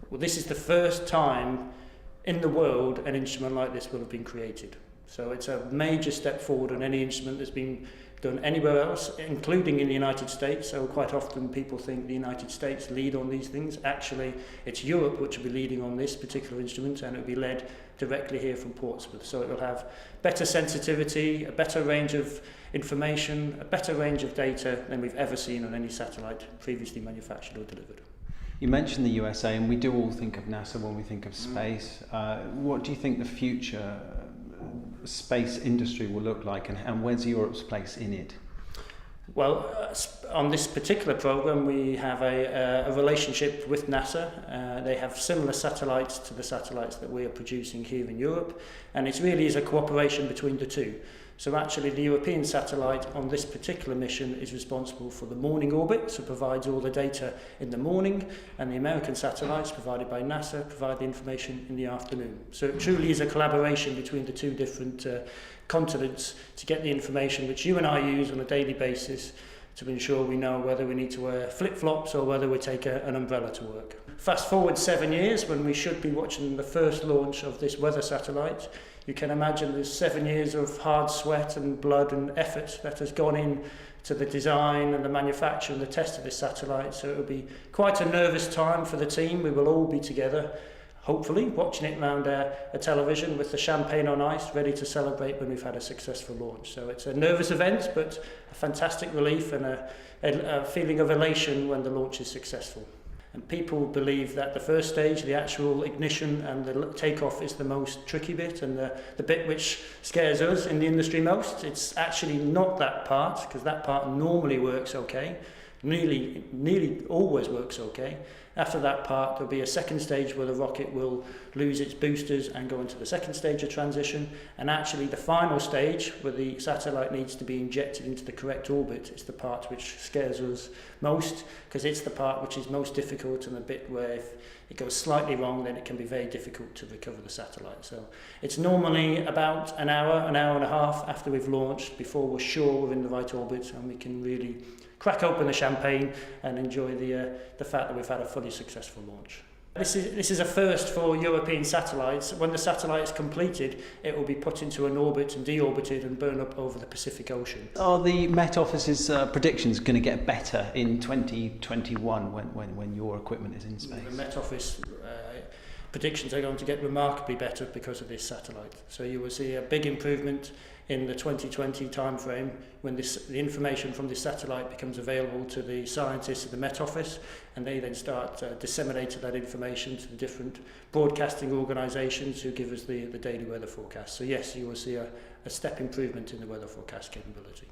Well, this is the first time in the world an instrument like this will have been created. So it's a major step forward on any instrument that's been done anywhere else, including in the United States. So quite often people think the United States lead on these things. Actually, it's Europe which will be leading on this particular instrument, and it will be led directly here from Portsmouth. So it will have better sensitivity, a better range of information, a better range of data than we've ever seen on any satellite previously manufactured or delivered. You mentioned the USA, and we do all think of NASA when we think of space. What do you think the future space industry will look like, and where's Europe's place in it? Well, on this particular program, we have a relationship with NASA. They have similar satellites to the satellites that we are producing here in Europe, and it really is a cooperation between the two. So actually the European satellite on this particular mission is responsible for the morning orbit, so provides all the data in the morning, and the American satellites provided by NASA provide the information in the afternoon. So it truly is a collaboration between the two different continents to get the information which you and I use on a daily basis to ensure we know whether we need to wear flip-flops or whether we take an umbrella to work. Fast forward 7 years when we should be watching the first launch of this weather satellite. You can imagine there's 7 years of hard sweat and blood and effort that has gone in to the design and the manufacture and the test of this satellite. So it will be quite a nervous time for the team. We will all be together, hopefully watching it around a television with the champagne on ice, ready to celebrate when we've had a successful launch. So it's a nervous event, but a fantastic relief and a feeling of elation when the launch is successful. And people believe that the first stage, the actual ignition and the takeoff, is the most tricky bit and the bit which scares us in the industry most. It's actually not that part, because that part normally works okay, nearly always works okay. After that part, there'll be a second stage where the rocket will lose its boosters and go into the second stage of transition. And actually the final stage, where the satellite needs to be injected into the correct orbit, is the part which scares us most, because it's the part which is most difficult, and the bit where if it goes slightly wrong, then it can be very difficult to recover the satellite. So it's normally about an hour and a half after we've launched before we're sure we're in the right orbit, and we can really crack open the champagne and enjoy the fact that we've had a fully successful launch. This is a first for European satellites. When the satellite is completed, it will be put into an orbit and deorbited and burn up over the Pacific Ocean. Are the Met Office's predictions going to get better in 2021 when your equipment is in space? The Met Office predictions are going to get remarkably better because of this satellite. So you will see a big improvement in the 2020 timeframe when the information from this satellite becomes available to the scientists at the Met Office, and they then start disseminating that information to the different broadcasting organisations who give us the daily weather forecast. So yes, you will see a step improvement in the weather forecast capability.